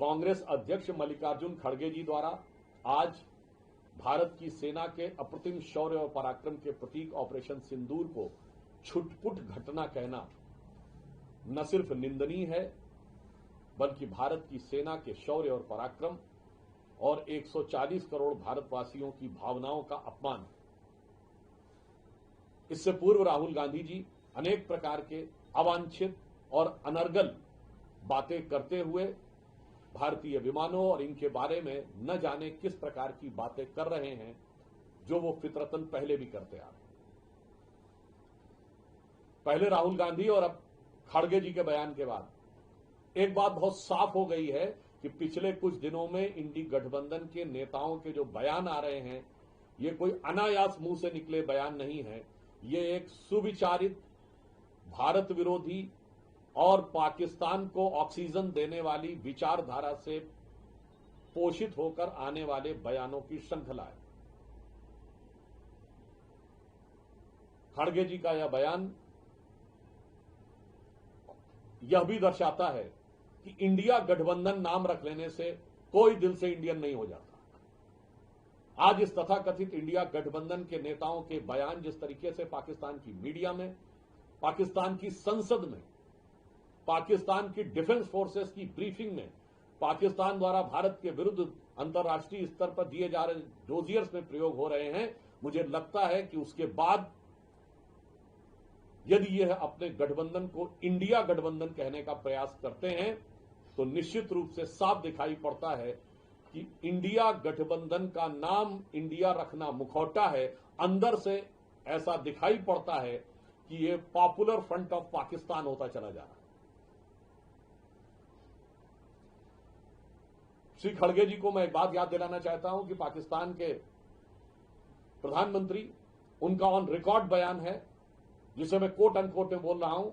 कांग्रेस अध्यक्ष मल्लिकार्जुन खड़गे जी द्वारा आज भारत की सेना के अप्रतिम शौर्य और पराक्रम के प्रतीक ऑपरेशन सिंदूर को छुटपुट घटना कहना न सिर्फ निंदनीय है, बल्कि भारत की सेना के शौर्य और पराक्रम और 140 करोड़ भारतवासियों की भावनाओं का अपमान है। इससे पूर्व राहुल गांधी जी अनेक प्रकार के अवांछित और अनर्गल बातें करते हुए भारतीय विमानों और इनके बारे में न जाने किस प्रकार की बातें कर रहे हैं, जो वो फितरतन पहले भी करते आ रहे हैं। पहले राहुल गांधी और अब खड़गे जी के बयान के बाद एक बात बहुत साफ हो गई है कि पिछले कुछ दिनों में इंडी गठबंधन के नेताओं के जो बयान आ रहे हैं, ये कोई अनायास मुंह से निकले बयान नहीं है। ये एक सुविचारित, भारत विरोधी और पाकिस्तान को ऑक्सीजन देने वाली विचारधारा से पोषित होकर आने वाले बयानों की श्रृंखला है। खड़गे जी का यह बयान यह भी दर्शाता है कि इंडिया गठबंधन नाम रख लेने से कोई दिल से इंडियन नहीं हो जाता। आज इस तथाकथित इंडिया गठबंधन के नेताओं के बयान जिस तरीके से पाकिस्तान की मीडिया में, पाकिस्तान की संसद में, पाकिस्तान की डिफेंस फोर्सेस की ब्रीफिंग में, पाकिस्तान द्वारा भारत के विरुद्ध अंतर्राष्ट्रीय स्तर पर दिए जा रहे डोजियर्स में प्रयोग हो रहे हैं, मुझे लगता है कि उसके बाद यदि यह अपने गठबंधन को इंडिया गठबंधन कहने का प्रयास करते हैं तो निश्चित रूप से साफ दिखाई पड़ता है कि इंडिया गठबंधन का नाम इंडिया रखना मुखौटा है। अंदर से ऐसा दिखाई पड़ता है कि यह पॉपुलर फ्रंट ऑफ पाकिस्तान होता चला जा रहा है। श्री खड़गे जी को मैं एक बात याद दिलाना चाहता हूं कि पाकिस्तान के प्रधानमंत्री, उनका ऑन रिकॉर्ड बयान है जिसे मैं कोट अनकोट में बोल रहा हूं।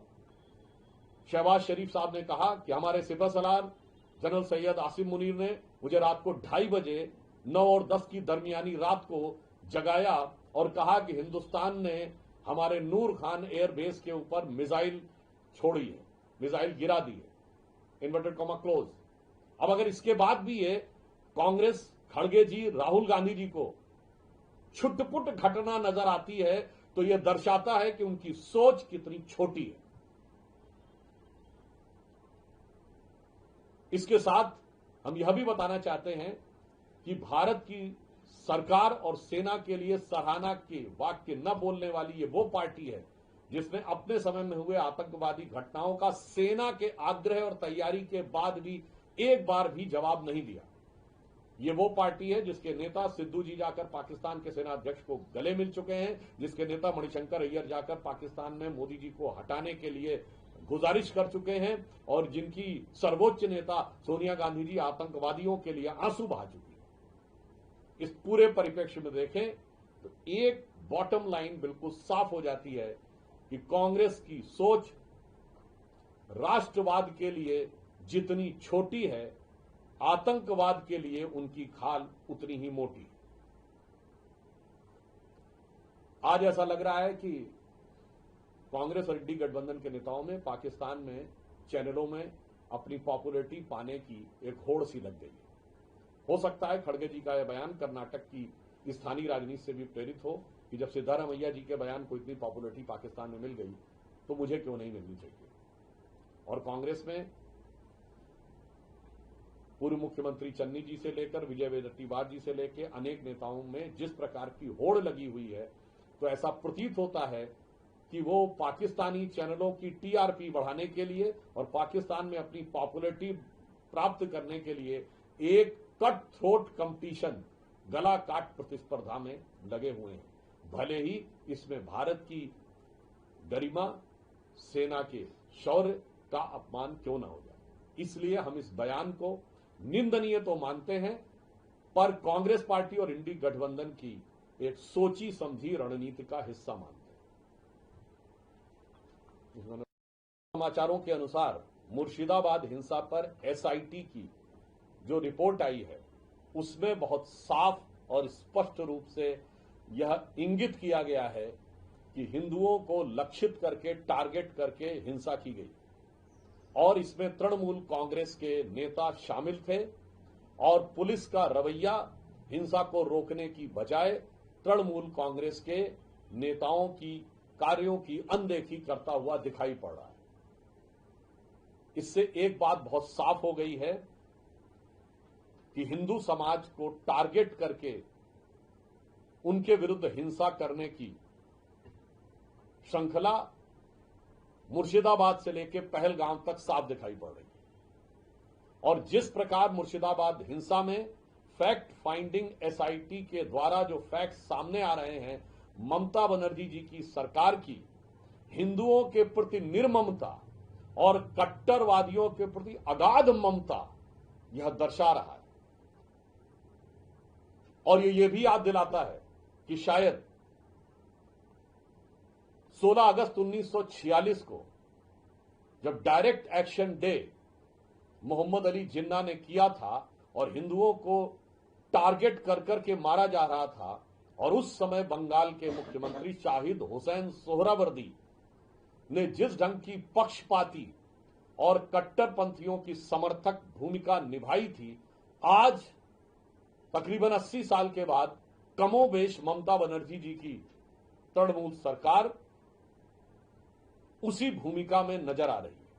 शहबाज शरीफ साहब ने कहा कि हमारे सिपह सलार जनरल सैयद आसिम मुनीर ने मुझे रात को 2:30 बजे 9 और 10 की दरमियानी रात को जगाया और कहा कि हिंदुस्तान ने हमारे नूर खान एयरबेस के ऊपर मिसाइल छोड़ी है, मिसाइल गिरा दी है, इन्वर्टेड कॉमा क्लोज। अब अगर इसके बाद भी ये कांग्रेस, खड़गे जी, राहुल गांधी जी को छुटपुट घटना नजर आती है तो यह दर्शाता है कि उनकी सोच कितनी छोटी है। इसके साथ हम यह भी बताना चाहते हैं कि भारत की सरकार और सेना के लिए सराहना के वाक्य न बोलने वाली ये वो पार्टी है जिसने अपने समय में हुए आतंकवादी घटनाओं का सेना के आग्रह और तैयारी के बाद भी एक बार भी जवाब नहीं दिया। ये वो पार्टी है जिसके नेता सिद्धू जी जाकर पाकिस्तान के सेना अध्यक्ष को गले मिल चुके हैं, जिसके नेता मणिशंकर अय्यर जाकर पाकिस्तान में मोदी जी को हटाने के लिए गुजारिश कर चुके हैं और जिनकी सर्वोच्च नेता सोनिया गांधी जी आतंकवादियों के लिए आंसू बहा चुकी है। इस पूरे परिप्रेक्ष्य में देखें तो एक बॉटम लाइन बिल्कुल साफ हो जाती है कि कांग्रेस की सोच राष्ट्रवाद के लिए जितनी छोटी है, आतंकवाद के लिए उनकी खाल उतनी ही मोटी। आज ऐसा लग रहा है कि कांग्रेस और इंडी गठबंधन के नेताओं में पाकिस्तान में चैनलों में अपनी पॉपुलैरिटी पाने की एक होड़ सी लग गई है। हो सकता है खड़गे जी का यह बयान कर्नाटक की स्थानीय राजनीति से भी प्रेरित हो कि जब सिद्धारमैया जी के बयान को इतनी पॉपुलैरिटी पाकिस्तान में मिल गई तो मुझे क्यों नहीं मिलनी चाहिए। और कांग्रेस में पूर्व मुख्यमंत्री चन्नी जी से लेकर विजय वडेट्टीवार जी से लेकर अनेक नेताओं में जिस प्रकार की होड़ लगी हुई है, तो ऐसा प्रतीत होता है कि वो पाकिस्तानी चैनलों की टीआरपी बढ़ाने के लिए और पाकिस्तान में अपनी पॉपुलैरिटी प्राप्त करने के लिए एक कट थ्रोट कंपटीशन, गला काट प्रतिस्पर्धा में लगे हुए हैं, भले ही इसमें भारत की गरिमा, सेना के शौर्य का अपमान क्यों न हो जाए। इसलिए हम इस बयान को निंदनीय तो मानते हैं, पर कांग्रेस पार्टी और इंडी गठबंधन की एक सोची समझी रणनीति का हिस्सा मानते हैं। समाचारों के अनुसार मुर्शिदाबाद हिंसा पर एसआईटी की जो रिपोर्ट आई है उसमें बहुत साफ और स्पष्ट रूप से यह इंगित किया गया है कि हिंदुओं को लक्षित करके, टारगेट करके हिंसा की गई। और इसमें तृणमूल कांग्रेस के नेता शामिल थे और पुलिस का रवैया हिंसा को रोकने की बजाय तृणमूल कांग्रेस के नेताओं की कार्यों की अनदेखी करता हुआ दिखाई पड़ रहा है। इससे एक बात बहुत साफ हो गई है कि हिंदू समाज को टारगेट करके उनके विरुद्ध हिंसा करने की श्रृंखला मुर्शिदाबाद से लेकर पहलगाम तक साफ दिखाई पड़ रही है। और जिस प्रकार मुर्शिदाबाद हिंसा में फैक्ट फाइंडिंग एसआईटी के द्वारा जो फैक्ट सामने आ रहे हैं, ममता बनर्जी जी की सरकार की हिंदुओं के प्रति निर्ममता और कट्टरवादियों के प्रति अगाध ममता यह दर्शा रहा है। और ये भी याद दिलाता है कि शायद 16 अगस्त 1946 को जब direct action day Muhammad Ali Jinnah ने किया था और हिंदुओं को टारगेट कर करके मारा जा रहा था, और उस समय बंगाल के मुख्यमंत्री शाहिद हुसैन सोहरावर्दी ने जिस ढंग की पक्षपाती और कट्टरपंथियों की समर्थक भूमिका निभाई थी, आज तकरीबन 80 साल के बाद कमोबेश ममता बनर्जी जी की तृणमूल सरकार उसी भूमिका में नजर आ रही है।